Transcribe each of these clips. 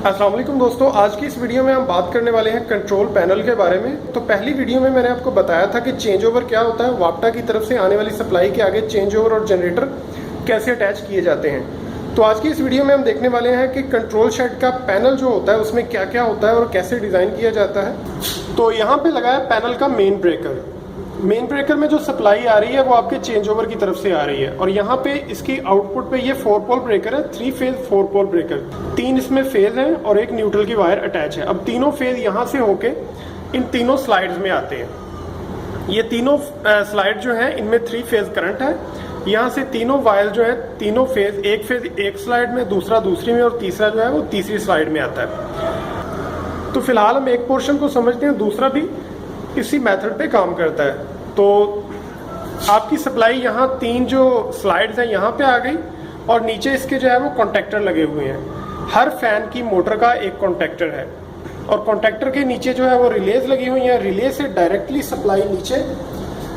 अस्सलाम वालेकुम दोस्तों, आज की इस वीडियो में हम बात करने वाले हैं कंट्रोल पैनल के बारे में। तो पहली वीडियो में मैंने आपको बताया था कि चेंज ओवर क्या होता है, वाप्टा की तरफ से आने वाली सप्लाई के आगे चेंज ओवर और जनरेटर कैसे अटैच किए जाते हैं। तो आज की इस वीडियो में हम देखने वाले हैं कि कंट्रोल शेड का पैनल जो होता है उसमें क्या क्या होता है और कैसे डिज़ाइन किया जाता है। तो यहाँ पे लगा है पैनल का मेन ब्रेकर। मेन ब्रेकर में जो सप्लाई आ रही है वो आपके चेंज ओवर की तरफ से आ रही है, और यहाँ पे इसकी आउटपुट पे ये 4 पोल ब्रेकर है, 3 फेज 4 पोल ब्रेकर। 3 इसमें फेज हैं और एक न्यूट्रल की वायर अटैच है। अब तीनों फेज यहाँ से होके इन तीनों स्लाइड्स में आते हैं। ये तीनों स्लाइड जो है इनमें 3 फेज करंट है। यहाँ से तीनों वायर जो है तीनों फेज एक स्लाइड में, दूसरा दूसरी में और तीसरा जो है वो तीसरी स्लाइड में आता है। तो फिलहाल हम एक पोर्शन को समझते हैं, दूसरा भी इसी मेथड पे काम करता है। तो आपकी सप्लाई यहाँ 3 जो स्लाइड्स हैं यहाँ पे आ गई, और नीचे इसके जो है वो कॉन्टेक्टर लगे हुए हैं। हर फैन की मोटर का एक कॉन्टेक्टर है, और कॉन्टेक्टर के नीचे जो है वो रिलेज लगी हुई है। रिले से डायरेक्टली सप्लाई नीचे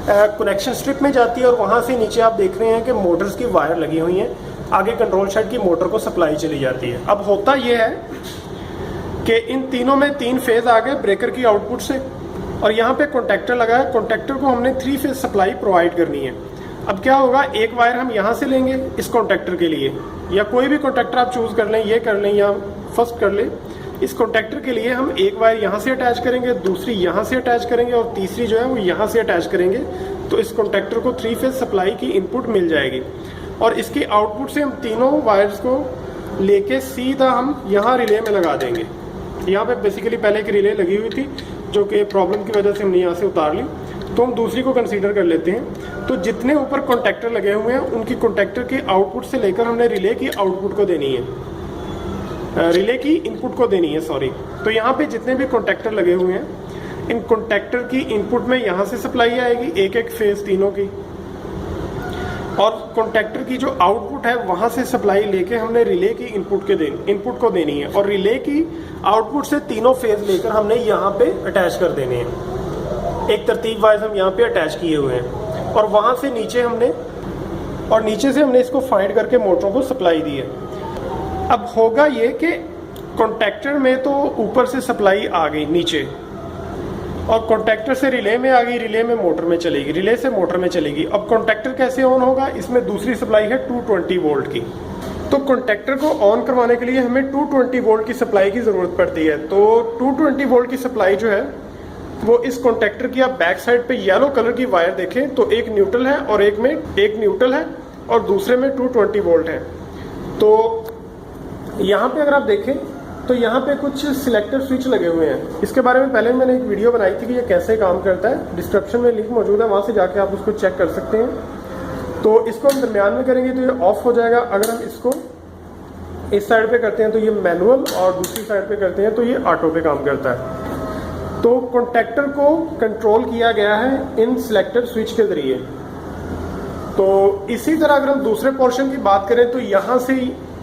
कनेक्शन स्ट्रिप में जाती है, और वहाँ से नीचे आप देख रहे हैं कि मोटर्स की वायर लगी हुई हैं। आगे कंट्रोल शेड की मोटर को सप्लाई चली जाती है। अब होता यह है कि इन तीनों में 3 फेज आ गए ब्रेकर की आउटपुट से, और यहाँ पे कॉन्टेक्टर लगा है। कॉन्टेक्टर को हमने 3 फेज सप्लाई प्रोवाइड करनी है। अब क्या होगा, एक वायर हम यहाँ से लेंगे इस कॉन्टेक्टर के लिए, या कोई भी कॉन्टेक्टर आप चूज कर लें, ये कर लें या फर्स्ट कर लें। इस कॉन्टेक्टर के लिए हम एक वायर यहाँ से अटैच करेंगे, दूसरी यहाँ से अटैच करेंगे, और तीसरी जो है वो यहाँ से अटैच करेंगे। तो इस कॉन्टेक्टर को 3 फेज सप्लाई की इनपुट मिल जाएगी, और इसकी आउटपुट से हम तीनों वायर्स को लेके सीधा हम यहाँ रिले में लगा देंगे। यहाँ पे बेसिकली पहले एक रिले लगी हुई थी जो कि प्रॉब्लम की वजह से हमने यहाँ से उतार ली, तो हम दूसरी को कंसीडर कर लेते हैं। तो जितने ऊपर कॉन्टेक्टर लगे हुए हैं उनकी कॉन्टेक्टर की आउटपुट से लेकर हमने रिले की आउटपुट को देनी है, रिले की इनपुट को देनी है, सॉरी। तो यहाँ पे जितने भी कॉन्टेक्टर लगे हुए हैं, इन कॉन्टेक्टर की इनपुट में यहाँ से सप्लाई आएगी, एक एक फेज तीनों की, और कॉन्टेक्टर की जो आउटपुट है वहां से सप्लाई लेके हमने रिले की इनपुट को देनी है, और रिले की आउटपुट से तीनों फेज लेकर हमने यहाँ पे अटैच कर देने हैं। एक तरतीब वाइज हम यहाँ पे अटैच किए हुए हैं, और वहां से नीचे से हमने इसको फाइंड करके मोटरों को सप्लाई दी है। अब होगा ये कि कॉन्टेक्टर में तो ऊपर से सप्लाई आ गई नीचे, और कॉन्टेक्टर से रिले में आ गई, रिले में मोटर में चलेगी, रिले से मोटर में चलेगी। अब कॉन्टेक्टर कैसे ऑन होगा, इसमें दूसरी सप्लाई है 220 वोल्ट की। तो कॉन्टेक्टर को ऑन करवाने के लिए हमें 220 वोल्ट की सप्लाई की ज़रूरत पड़ती है। तो 220 वोल्ट की सप्लाई जो है वो इस कॉन्टेक्टर की, आप बैक साइड पे येलो कलर की वायर देखें तो एक न्यूट्रल है, और एक न्यूट्रल है और दूसरे में 220 वोल्ट है। तो यहाँ पे अगर आप देखें तो यहाँ पे कुछ सिलेक्टर स्विच लगे हुए हैं। इसके बारे में पहले मैंने एक वीडियो बनाई थी कि ये कैसे काम करता है, डिस्क्रिप्शन में लिंक मौजूद है, वहाँ से जाके आप उसको चेक कर सकते हैं। तो इसको हम दरमियान में करेंगे तो ये ऑफ हो जाएगा। अगर हम इसको इस साइड पे करते हैं तो ये मैनुअल, और दूसरी साइड पे करते हैं तो ये ऑटो पे काम करता है। तो कॉन्टेक्टर को कंट्रोल किया गया है इन सिलेक्टर स्विच के जरिए। तो इसी तरह अगर हम दूसरे पोर्शन की बात करें तो यहाँ से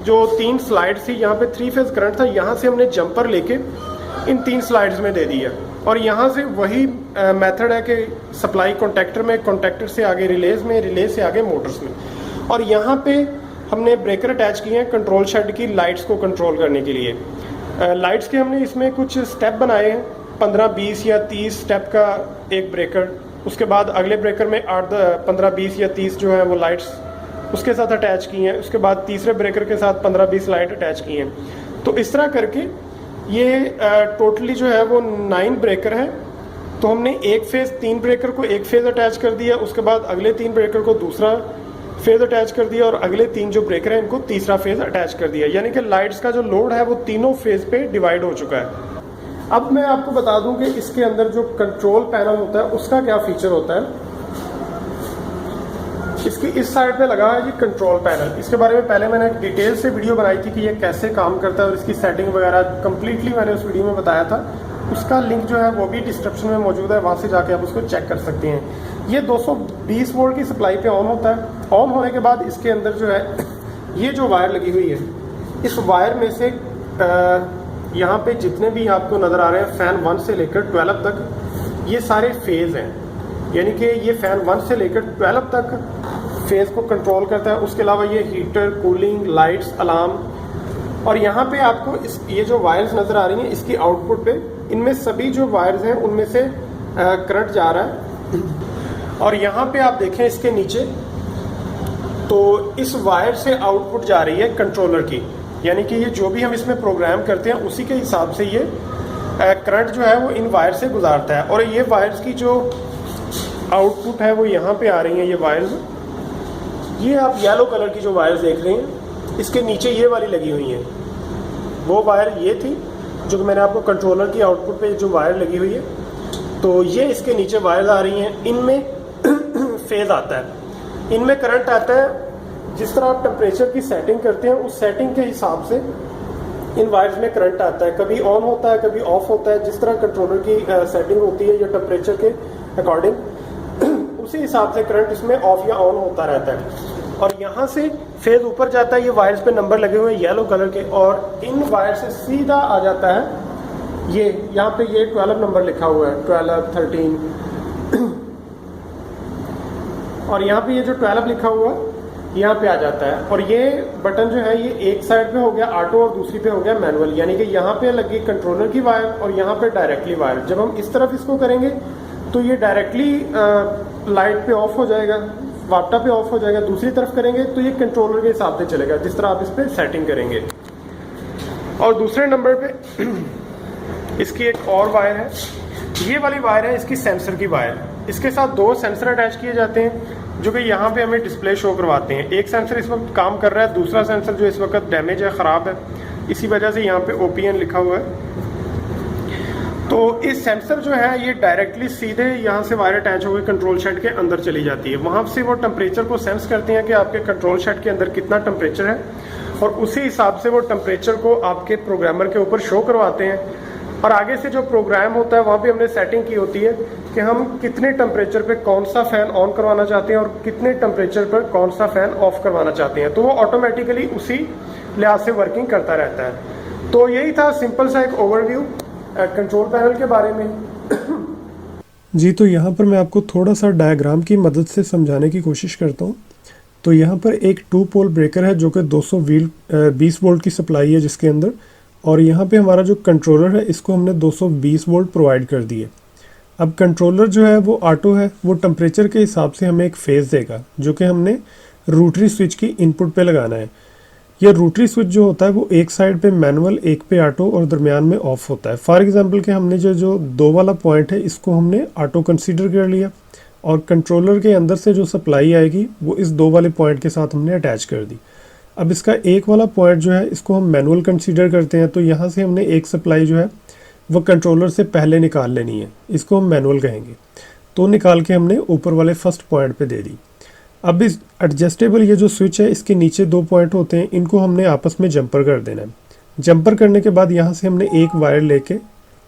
जो 3 स्लाइड थी, यहाँ पे 3 फेज करंट था, यहाँ से हमने जंपर लेके इन 3 स्लाइड्स में दे दिया, और यहाँ से वही मेथड है कि सप्लाई कॉन्टेक्टर में, कॉन्टेक्टर से आगे रिलेज में, रिले से आगे मोटर्स में। और यहाँ पे हमने ब्रेकर अटैच किए हैं कंट्रोल शेड की लाइट्स को कंट्रोल करने के लिए। लाइट्स के हमने इसमें कुछ स्टेप बनाए हैं, 15, 20 या 30 स्टेप का एक ब्रेकर। उसके बाद अगले ब्रेकर में 15, 20 या 30 जो है वो लाइट्स उसके साथ अटैच की हैं। उसके बाद तीसरे ब्रेकर के साथ 15-20 लाइट अटैच की हैं। तो इस तरह करके ये टोटली जो है वो 9 ब्रेकर है। तो हमने एक फेज 3 ब्रेकर को एक फेज अटैच कर दिया, उसके बाद अगले 3 ब्रेकर को दूसरा फेज अटैच कर दिया, और अगले 3 जो ब्रेकर हैं इनको तीसरा फेज अटैच कर दिया। यानी कि लाइट्स का जो लोड है वो तीनों फेज पे डिवाइड हो चुका है। अब मैं आपको बता दूं कि इसके अंदर जो कंट्रोल पैनल होता है उसका क्या फीचर होता है। इसकी इस साइड पे लगा है ये कंट्रोल पैनल। इसके बारे में पहले मैंने डिटेल से वीडियो बनाई थी कि ये कैसे काम करता है, और इसकी सेटिंग वगैरह कंप्लीटली मैंने उस वीडियो में बताया था। उसका लिंक जो है वो भी डिस्क्रिप्शन में मौजूद है, वहाँ से जाके आप उसको चेक कर सकते हैं। ये 220 वोल्ट की सप्लाई पे ऑन होता है। ऑन होने के बाद इसके अंदर जो है ये जो वायर लगी हुई है, इस वायर में से यहाँ पे जितने भी आपको नज़र आ रहे हैं फैन 1 से लेकर 12 तक ये सारे फेज हैं। यानी कि ये फैन 1 से लेकर 12 तक फेज़ को कंट्रोल करता है। उसके अलावा ये हीटर, कूलिंग, लाइट्स, अलार्म। और यहाँ पे आपको ये जो वायर्स नज़र आ रही हैं इसकी आउटपुट पे, इनमें सभी जो वायर्स हैं उनमें से करंट जा रहा है। और यहाँ पे आप देखें इसके नीचे, तो इस वायर से आउटपुट जा रही है कंट्रोलर की, यानी कि ये जो भी हम इसमें प्रोग्राम करते हैं उसी के हिसाब से ये करंट जो है वो इन वायर से गुजारता है। और ये वायर्स की जो आउटपुट है वो यहाँ पे आ रही हैं, ये वायर्स, ये आप येलो कलर की जो वायर्स देख रहे हैं इसके नीचे ये वाली लगी हुई हैं, वो वायर ये थी जो कि मैंने आपको कंट्रोलर की आउटपुट पे जो वायर लगी हुई है, तो ये इसके नीचे वायर्स आ रही हैं। इनमें फेज आता है, इनमें करंट आता है। जिस तरह आप टेम्परेचर की सेटिंग करते हैं उस सेटिंग के हिसाब से इन वायर्स में करंट आता है, कभी ऑन होता है कभी ऑफ होता है। जिस तरह कंट्रोलर की सेटिंग होती है या टेम्परेचर के अकॉर्डिंग उसी हिसाब से करंट इसमें ऑफ या ऑन होता रहता है। और यहाँ से फेज ऊपर जाता है, ये वायर्स पे नंबर लगे हुए हैं येलो कलर के, और इन वायर से सीधा आ जाता है ये, यहाँ पे ये 12 नंबर लिखा हुआ है, 12, 13 और यहाँ पे ये जो 12 लिखा हुआ है यहाँ पे आ जाता है। और ये बटन जो है ये एक साइड पे हो गया ऑटो और दूसरी पे हो गया मैनुअल, यानी कि यहाँ पे लगी कंट्रोलर की वायर और यहाँ पे डायरेक्टली वायर। जब हम इस तरफ इसको करेंगे तो ये डायरेक्टली लाइट पे ऑफ हो जाएगा, वापटा पे ऑफ हो जाएगा। दूसरी तरफ करेंगे तो ये कंट्रोलर के हिसाब से चलेगा जिस तरह आप इस पर सेटिंग करेंगे। और दूसरे नंबर पे इसकी एक और वायर है, ये वाली वायर है इसकी सेंसर की वायर। इसके साथ 2 सेंसर अटैच किए जाते हैं जो कि यहाँ पे हमें डिस्प्ले शो करवाते हैं। एक सेंसर इस वक्त काम कर रहा है, दूसरा सेंसर जो इस वक्त डैमेज है, ख़राब है, इसी वजह से यहाँ पे OPN लिखा हुआ है। तो इस सेंसर जो है ये डायरेक्टली सीधे यहाँ से वायर अटैच होकर कंट्रोल शेड के अंदर चली जाती है। वहाँ से वो टेम्परेचर को सेंस करते हैं कि आपके कंट्रोल शेड के अंदर कितना टेम्परेचर है, और उसी हिसाब से वो टेम्परेचर को आपके प्रोग्रामर के ऊपर शो करवाते हैं। और आगे से जो प्रोग्राम होता है वहाँ पे हमने सेटिंग की होती है कि हम कितने टेम्परेचर पे कौन सा फ़ैन ऑन करवाना चाहते हैं और कितने टेम्परेचर पर कौन सा फ़ैन ऑफ करवाना चाहते हैं, तो वो ऑटोमेटिकली उसी लिहाज से वर्किंग करता रहता है। तो यही था सिंपल सा एक ओवरव्यू कंट्रोल पैनल के बारे में। जी, तो यहाँ पर मैं आपको थोड़ा सा डायग्राम की मदद से समझाने की कोशिश करता हूँ। तो यहाँ पर एक 2 पोल ब्रेकर है जो कि 220 वोल्ट की सप्लाई है जिसके अंदर, और यहाँ पे हमारा जो कंट्रोलर है इसको हमने 220 वोल्ट प्रोवाइड कर दिए। अब कंट्रोलर जो है वो ऑटो है, वो टेम्परेचर के हिसाब से हमें एक फेज़ देगा जो कि हमने रोटरी स्विच की इनपुट पे लगाना है। यह रोटरी स्विच जो होता है वो एक साइड पे मैनुअल, एक पे ऑटो और दरमियान में ऑफ होता है। फॉर एग्जांपल कि हमने जो 2 वाला पॉइंट है इसको हमने ऑटो कंसीडर कर लिया, और कंट्रोलर के अंदर से जो सप्लाई आएगी वो इस 2 वाले पॉइंट के साथ हमने अटैच कर दी। अब इसका 1 वाला पॉइंट जो है इसको हम मैनुअल कंसीडर करते हैं, तो यहाँ से हमने एक सप्लाई जो है वो कंट्रोलर से पहले निकाल लेनी है, इसको हम मैनुअल कहेंगे। तो निकाल के हमने ऊपर वाले फर्स्ट पॉइंट पे दे दी। अब इस एडजस्टेबल ये जो स्विच है इसके नीचे 2 पॉइंट होते हैं, इनको हमने आपस में जंपर कर देना है। जंपर करने के बाद यहाँ से हमने एक वायर लेके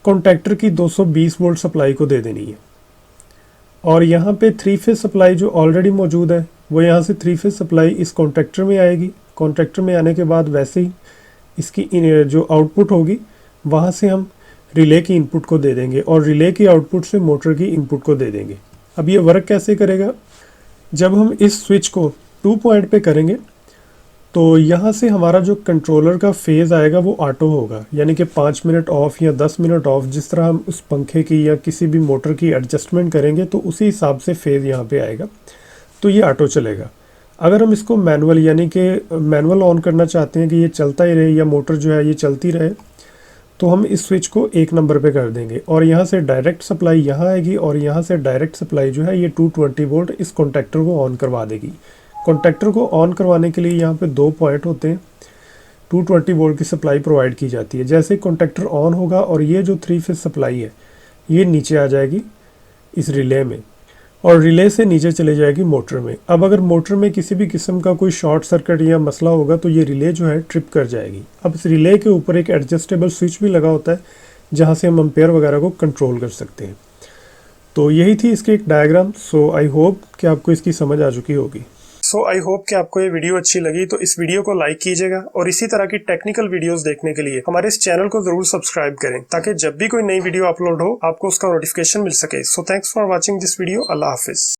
कॉन्टैक्टर की 220 वोल्ट सप्लाई को दे देनी है, और यहाँ पे 3 फेज सप्लाई जो ऑलरेडी मौजूद है वो यहाँ से 3 फेज सप्लाई इस कॉन्टैक्टर में आएगी। कॉन्टैक्टर में आने के बाद वैसे ही इसकी जो आउटपुट होगी वहाँ से हम रिले की इनपुट को दे देंगे, और रिले की आउटपुट से मोटर की इनपुट को दे देंगे। अब ये वर्क कैसे करेगा, जब हम इस स्विच को 2 पॉइंट पे करेंगे तो यहाँ से हमारा जो कंट्रोलर का फेज़ आएगा वो ऑटो होगा, यानी कि 5 मिनट ऑफ या 10 मिनट ऑफ, जिस तरह हम उस पंखे की या किसी भी मोटर की एडजस्टमेंट करेंगे तो उसी हिसाब से फेज़ यहाँ पे आएगा, तो ये ऑटो चलेगा। अगर हम इसको मैनुअल यानी कि मैनुअल ऑन करना चाहते हैं कि ये चलता ही रहे या मोटर जो है ये चलती रहे, तो हम इस स्विच को 1 नंबर पे कर देंगे, और यहाँ से डायरेक्ट सप्लाई यहाँ आएगी, और यहाँ से डायरेक्ट सप्लाई जो है ये 220 वोल्ट इस कॉन्टैक्टर को ऑन करवा देगी। कॉन्टैक्टर को ऑन करवाने के लिए यहाँ पे 2 पॉइंट होते हैं, 220 वोल्ट की सप्लाई प्रोवाइड की जाती है। जैसे कॉन्टैक्टर ऑन होगा और ये जो 3 फेज सप्लाई है ये नीचे आ जाएगी इस रिले में, और रिले से नीचे चले जाएगी मोटर में। अब अगर मोटर में किसी भी किस्म का कोई शॉर्ट सर्किट या मसला होगा तो ये रिले जो है ट्रिप कर जाएगी। अब इस रिले के ऊपर एक एडजस्टेबल स्विच भी लगा होता है जहाँ से हम एम्पेयर वगैरह को कंट्रोल कर सकते हैं। तो यही थी इसकी एक डायग्राम। सो आई होप कि आपको इसकी समझ आ चुकी होगी। आई होप कि आपको ये वीडियो अच्छी लगी, तो इस वीडियो को लाइक कीजिएगा, और इसी तरह की टेक्निकल वीडियोस देखने के लिए हमारे इस चैनल को जरूर सब्सक्राइब करें, ताकि जब भी कोई नई वीडियो अपलोड हो आपको उसका नोटिफिकेशन मिल सके। So thanks for watching this video. Allah Hafiz.